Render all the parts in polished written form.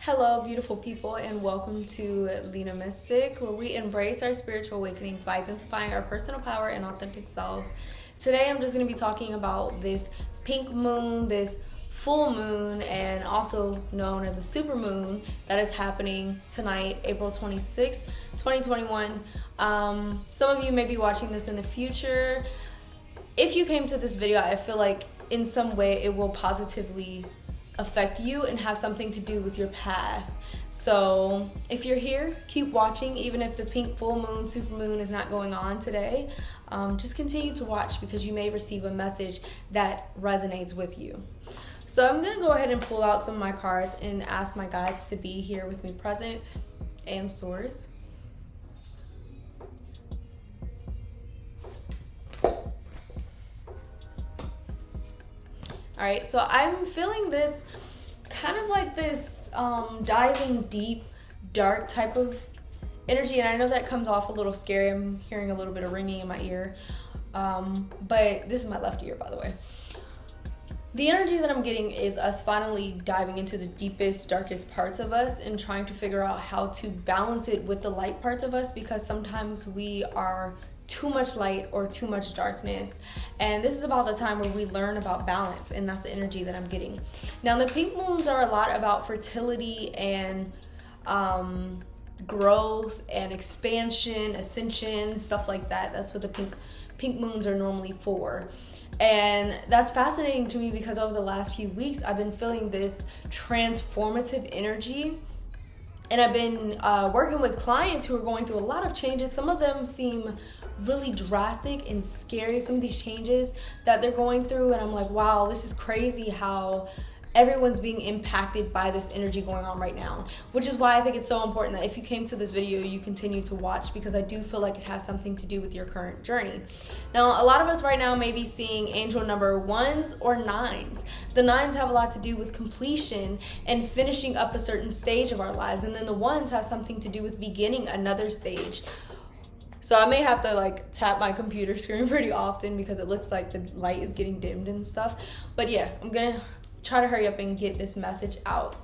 Hello, beautiful people, and welcome to Lena Mystic, where we embrace our spiritual awakenings by identifying our personal power and authentic selves. Today, I'm just going to be talking about this pink moon, this full moon, and also known as a super moon that is happening tonight, April 26th, 2021. Some of you may be watching this in the future. If you came to this video, I feel like in some way it will positively affect you and have something to do with your path. So if you're here, keep watching. Even if the pink full moon, super moon is not going on today, just continue to watch because you may receive a message that resonates with you. So I'm going to go ahead and pull out some of my cards and ask my guides to be here with me present and source. All right, so I'm feeling this kind of like this diving deep, dark type of energy. And I know that comes off a little scary. I'm hearing a little bit of ringing in my ear. But this is my left ear, by the way. The energy that I'm getting is us finally diving into the deepest, darkest parts of us and trying to figure out how to balance it with the light parts of us, because sometimes we are too much light or too much darkness, and this is about the time where we learn about balance, and that's the energy that I'm getting. Now, the pink moons are a lot about fertility and growth and expansion, ascension, stuff like that. That's what the pink moons are normally for. And that's fascinating to me because over the last few weeks I've been feeling this transformative energy. And I've been working with clients who are going through a lot of changes. Some of them seem really drastic and scary, some of these changes that they're going through. And I'm like, wow, this is crazy how everyone's being impacted by this energy going on right now. Which is why I think it's so important that if you came to this video, you continue to watch, because I do feel like it has something to do with your current journey. Now, a lot of us right now may be seeing angel number 1s or 9s. The 9s have a lot to do with completion and finishing up a certain stage of our lives. And then the 1s have something to do with beginning another stage. So I may have to tap my computer screen pretty often because it looks like the light is getting dimmed and stuff. But yeah, I'm gonna try to hurry up and get this message out.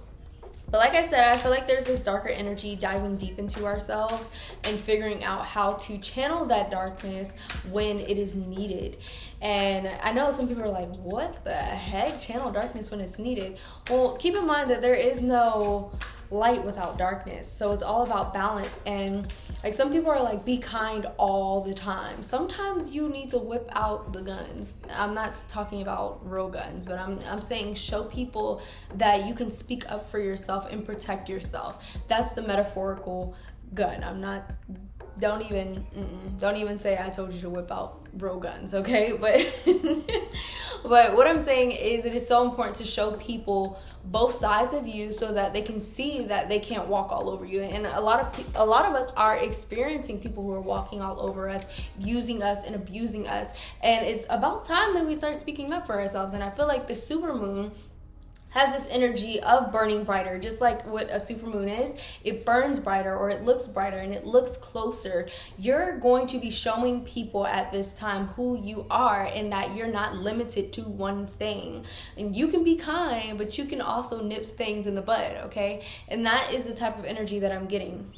But like I said, I feel like there's this darker energy diving deep into ourselves and figuring out how to channel that darkness when it is needed. And I know some people are like, what the heck? Channel darkness when it's needed? Well, keep in mind that there is no light without darkness. So it's all about balance. And some people are like, be kind all the time. Sometimes you need to whip out the guns. I'm not talking about real guns, but I'm saying show people that you can speak up for yourself and protect yourself. That's the metaphorical gun. Don't even say I told you to whip out real guns, okay? But what I'm saying is it is so important to show people both sides of you so that they can see that they can't walk all over you. And a lot of us are experiencing people who are walking all over us, using us and abusing us. And it's about time that we start speaking up for ourselves. And I feel like the super moon has this energy of burning brighter, just like what a supermoon is. It burns brighter, or it looks brighter, and it looks closer. You're going to be showing people at this time who you are and that you're not limited to one thing. And you can be kind, but you can also nip things in the bud, okay? And that is the type of energy that I'm getting.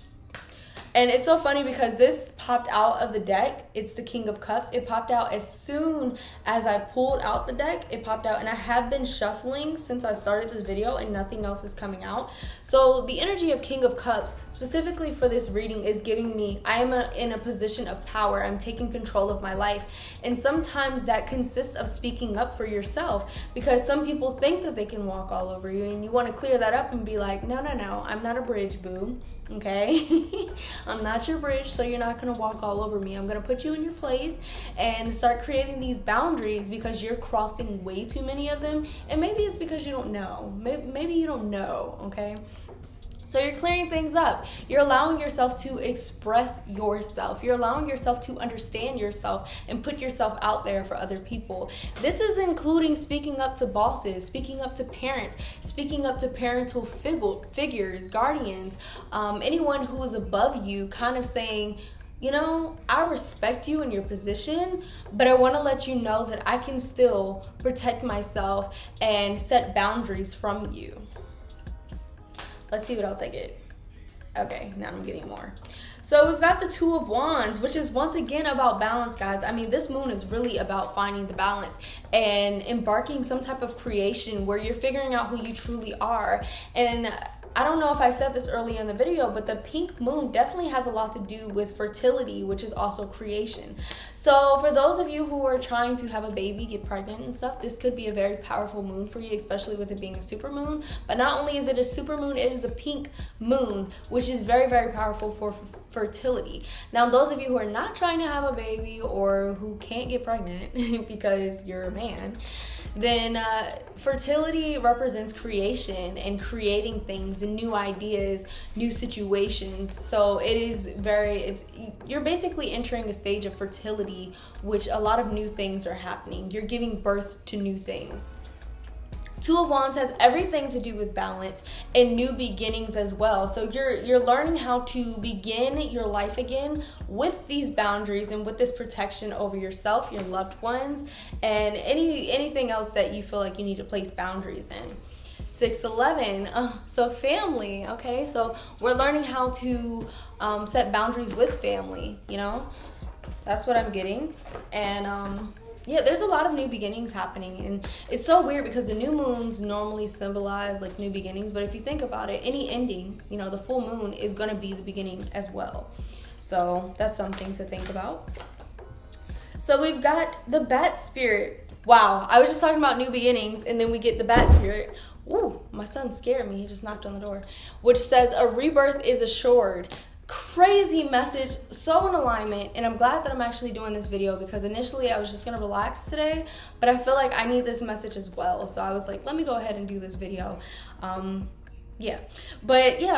And it's so funny because this popped out of the deck. It's the King of Cups. It popped out as soon as I pulled out the deck. It popped out, and I have been shuffling since I started this video and nothing else is coming out. So the energy of King of Cups, specifically for this reading, is giving me, I'm in a position of power. I'm taking control of my life. And sometimes that consists of speaking up for yourself, because some people think that they can walk all over you, and you want to clear that up and be like, no, I'm not a bridge, boo. Okay? I'm not your bridge, so you're not going to walk all over me. I'm going to put you in your place and start creating these boundaries because you're crossing way too many of them. And maybe it's because you don't know. Maybe you don't know, okay? So you're clearing things up. You're allowing yourself to express yourself. You're allowing yourself to understand yourself and put yourself out there for other people. This is including speaking up to bosses, speaking up to parents, speaking up to parental figures, guardians, anyone who is above you, kind of saying, you know, I respect you in your position, but I want to let you know that I can still protect myself and set boundaries from you. Let's see what else I get. Okay, now I'm getting more. So we've got the Two of Wands, which is once again about balance, guys. I mean, this moon is really about finding the balance and embarking some type of creation where you're figuring out who you truly are. And I don't know if I said this earlier in the video, but the pink moon definitely has a lot to do with fertility, which is also creation. So for those of you who are trying to have a baby, get pregnant and stuff, this could be a very powerful moon for you, especially with it being a super moon. But not only is it a super moon, it is a pink moon, which is very, very powerful for fertility. Now, those of you who are not trying to have a baby or who can't get pregnant because you're a man, then fertility represents creation and creating things and new ideas, new situations. So it is you're basically entering a stage of fertility, which a lot of new things are happening. You're giving birth to new things. Two of Wands has everything to do with balance and new beginnings as well. So you're learning how to begin your life again with these boundaries and with this protection over yourself, your loved ones, and anything else that you feel like you need to place boundaries in. 611, so family. Okay, so we're learning how to set boundaries with family. You know, that's what I'm getting. And yeah, there's a lot of new beginnings happening, and it's so weird because the new moons normally symbolize like new beginnings, but if you think about it, any ending, you know, the full moon is going to be the beginning as well. So that's something to think about. So we've got the bat spirit. Wow, I was just talking about new beginnings, and then we get the bat spirit. Ooh, my son scared me. He just knocked on the door, which says a rebirth is assured. Crazy message, so in alignment, and I'm glad that I'm actually doing this video because initially I was just gonna relax today, but I feel like I need this message as well, so I was like, let me go ahead and do this video. But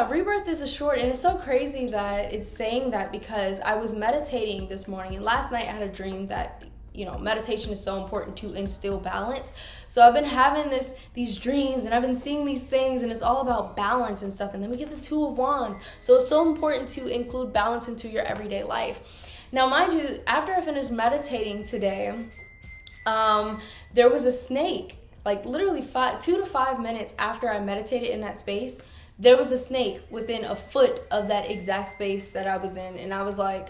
rebirth is assured, and it's so crazy that it's saying that because I was meditating this morning, and last night I had a dream that, you know, meditation is so important to instill balance. So I've been having these dreams, and I've been seeing these things, and it's all about balance and stuff. And then we get the Two of Wands. So it's so important to include balance into your everyday life. Now, mind you, after I finished meditating today, there was a snake. Like literally 2 to 5 minutes after I meditated in that space, there was a snake within a foot of that exact space that I was in. And I was like,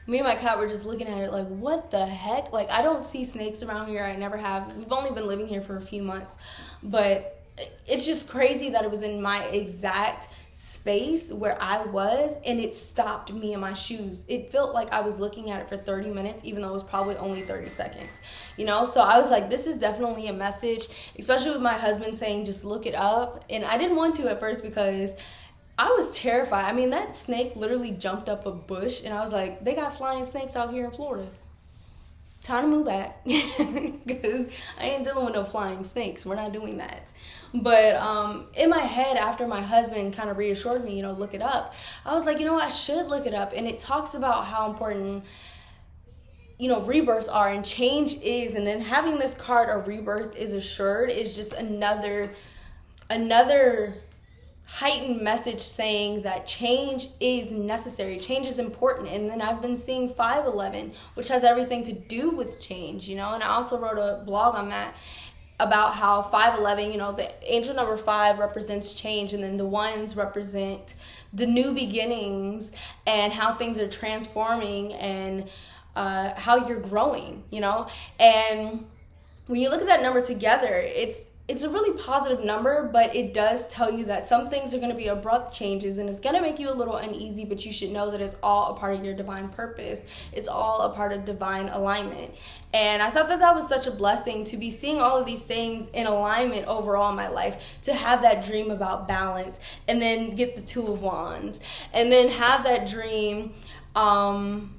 me and my cat were just looking at it like, what the heck? Like, I don't see snakes around here. I never have. We've only been living here for a few months. But it's just crazy that it was in my exact space where I was, and it stopped me in my shoes. It felt like I was looking at it for 30 minutes, even though it was probably only 30 seconds. You know, so I was like, this is definitely a message, especially with my husband saying, just look it up. And I didn't want to at first because I was terrified. I mean, that snake literally jumped up a bush, and I was like, they got flying snakes out here in Florida. Time to move back because I ain't dealing with no flying snakes. We're not doing that. But in my head, after my husband kind of reassured me, you know, look it up, I was like, you know what, I should look it up. And it talks about how important, you know, rebirths are and change is. And then having this card, a rebirth is assured, is just another heightened message saying that change is necessary, change is important. And then I've been seeing 511, which has everything to do with change, you know. And I also wrote a blog on that about how 511, you know, the angel number 5 represents change, and then the ones represent the new beginnings and how things are transforming and how you're growing, you know. And when you look at that number together, it's a really positive number, but it does tell you that some things are going to be abrupt changes, and it's going to make you a little uneasy, but you should know that it's all a part of your divine purpose. It's all a part of divine alignment. And I thought that that was such a blessing to be seeing all of these things in alignment overall in my life, to have that dream about balance, and then get the Two of Wands, and then have that dream, when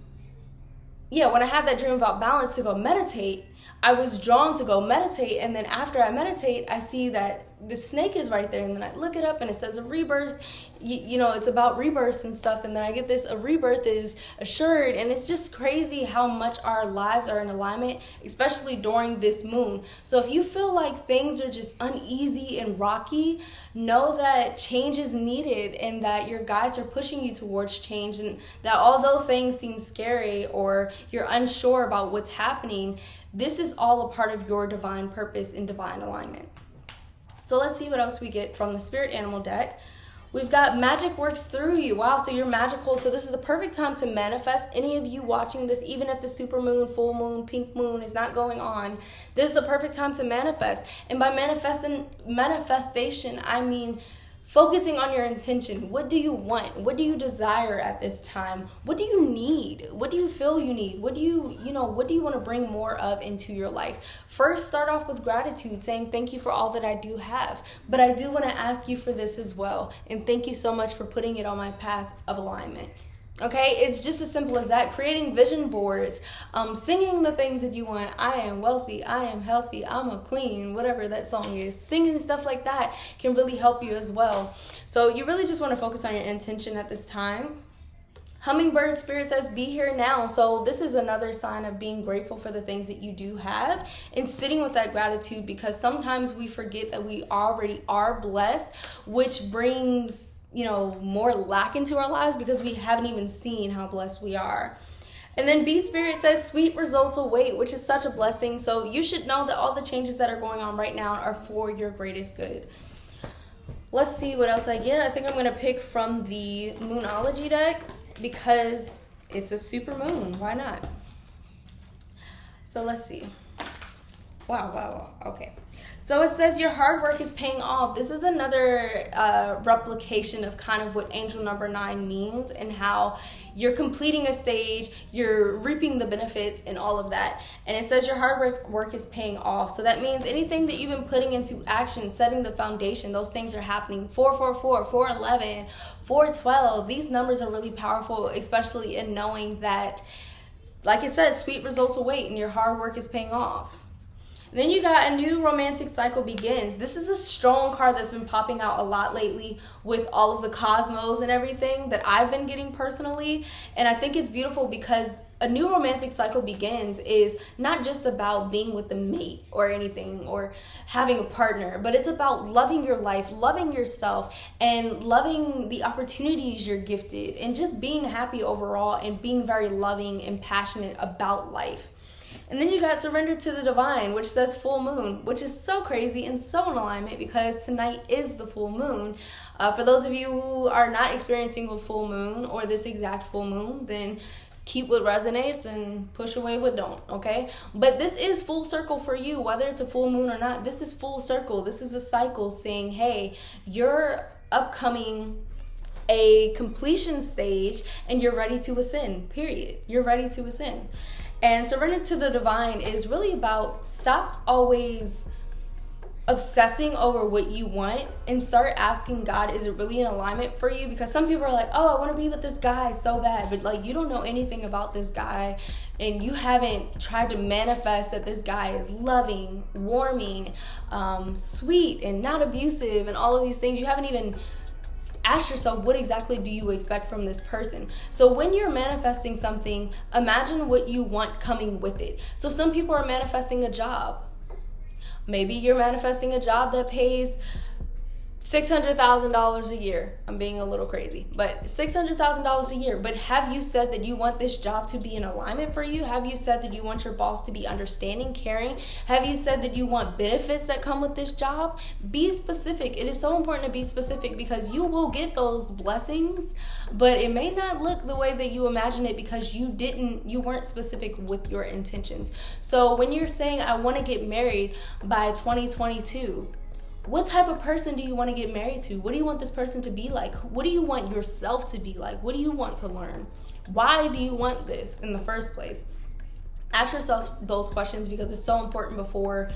I had that dream about balance to go meditate, I was drawn to go meditate, and then after I meditate, I see that the snake is right there, and then I look it up, and it says a rebirth, you know, it's about rebirths and stuff, and then I get this, a rebirth is assured, and it's just crazy how much our lives are in alignment, especially during this moon. So if you feel like things are just uneasy and rocky, know that change is needed, and that your guides are pushing you towards change, and that although things seem scary or you're unsure about what's happening, this is all a part of your divine purpose and divine alignment. So let's see what else we get from the spirit animal deck. We've got magic works through you. Wow, so you're magical. So this is the perfect time to manifest. Any of you watching this, even if the super moon, full moon, pink moon is not going on, this is the perfect time to manifest. And by manifestation, I mean focusing on your intention. What do you want? What do you desire at this time? What do you need? What do you feel you need? What do you want to bring more of into your life? First, start off with gratitude, saying thank you for all that I do have. But I do want to ask you for this as well. And thank you so much for putting it on my path of alignment. Okay, it's just as simple as that. Creating vision boards, singing the things that you want. I am wealthy, I am healthy, I'm a queen, whatever that song is. Singing stuff like that can really help you as well. So you really just want to focus on your intention at this time. Hummingbird Spirit says, be here now. So this is another sign of being grateful for the things that you do have and sitting with that gratitude, because sometimes we forget that we already are blessed, which brings more lack into our lives because we haven't even seen how blessed we are. And then B Spirit says, sweet results await, which is such a blessing. So you should know that all the changes that are going on right now are for your greatest good. Let's see what else I get. I think I'm going to pick from the Moonology deck because it's a super moon. Why not? So let's see. Wow. Okay. So it says your hard work is paying off. This is another replication of kind of what angel number 9 means and how you're completing a stage, you're reaping the benefits and all of that. And it says your hard work is paying off. So that means anything that you've been putting into action, setting the foundation, those things are happening. 444, 411, 412. These numbers are really powerful, especially in knowing that, like it said, sweet results await and your hard work is paying off. Then you got a new romantic cycle begins. This is a strong card that's been popping out a lot lately with all of the cosmos and everything that I've been getting personally. And I think it's beautiful because a new romantic cycle begins is not just about being with the mate or anything or having a partner, but it's about loving your life, loving yourself, and loving the opportunities you're gifted, and just being happy overall and being very loving and passionate about life. And then you got surrender to the divine, which says full moon, which is so crazy and so in alignment because tonight is the full moon. For those of you who are not experiencing a full moon or this exact full moon, then keep what resonates and push away what don't, okay? But this is full circle for you, whether it's a full moon or not. This is full circle. This is a cycle saying, hey, you're upcoming a completion stage and you're ready to ascend, period. You're ready to ascend. And surrender to the divine is really about stop always obsessing over what you want and start asking God, is it really in alignment for you? Because some people are like, oh, I want to be with this guy so bad, but like you don't know anything about this guy and you haven't tried to manifest that this guy is loving, warming, sweet, and not abusive and all of these things. You haven't even ask yourself, what exactly do you expect from this person? So when you're manifesting something, imagine what you want coming with it. So some people are manifesting a job. Maybe you're manifesting a job that pays $600,000 a year. I'm being a little crazy, but $600,000 a year. But have you said that you want this job to be in alignment for you? Have you said that you want your boss to be understanding, caring? Have you said that you want benefits that come with this job? Be specific. It is so important to be specific because you will get those blessings, but it may not look the way that you imagine it because you weren't specific with your intentions. So when you're saying, I want to get married by 2022, what type of person do you want to get married to? What do you want this person to be like? What do you want yourself to be like? What do you want to learn? Why do you want this in the first place? Ask yourself those questions because it's so important before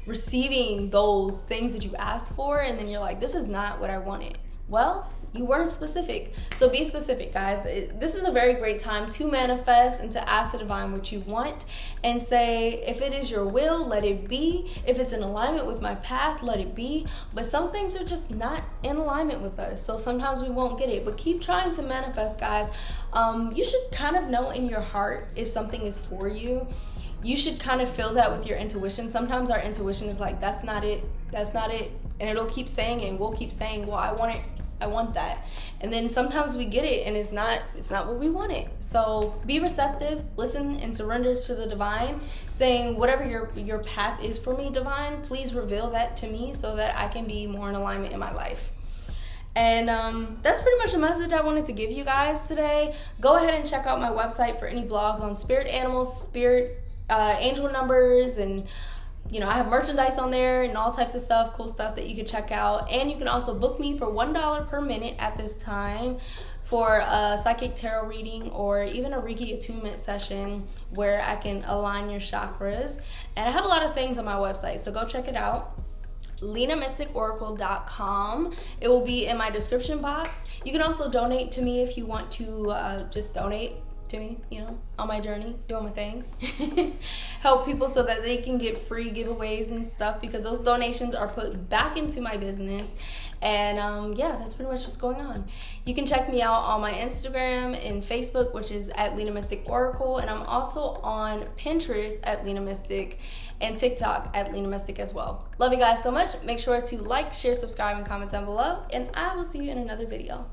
receiving those things that you asked for and then you're like, this is not what I wanted. Well, you weren't specific. So be specific, guys. This is a very great time to manifest and to ask the divine what you want and say, if it is your will, let it be. If it's in alignment with my path, let it be. But some things are just not in alignment with us. So sometimes we won't get it. But keep trying to manifest, guys. You should kind of know in your heart if something is for you. You should kind of feel that with your intuition. Sometimes our intuition is like, that's not it. That's not it. And it'll keep saying it. And we'll keep saying, well, I want it. I want that. And then sometimes we get it and it's not what we wanted. So be receptive, listen, and surrender to the divine, saying whatever your path is for me, divine, please reveal that to me so that I can be more in alignment in my life. And that's pretty much the message I wanted to give you guys today. Go ahead and check out my website for any blogs on spirit animals, spirit angel numbers, and you know, I have merchandise on there and all types of stuff, cool stuff that you can check out. And you can also book me for $1 per minute at this time for a psychic tarot reading or even a Reiki attunement session where I can align your chakras. And I have a lot of things on my website, so go check it out. LenaMysticOracle.com. It will be in my description box. You can also donate to me if you want to just donate to me, you know, on my journey, doing my thing. Help people so that they can get free giveaways and stuff, because those donations are put back into my business. And yeah, that's pretty much what's going on. You can check me out on my Instagram and Facebook, which is at Lena Mystic Oracle, and I'm also on Pinterest at Lena Mystic and TikTok at Lena Mystic as well. Love you guys so much. Make sure to like, share, subscribe, and comment down below, and I will see you in another video.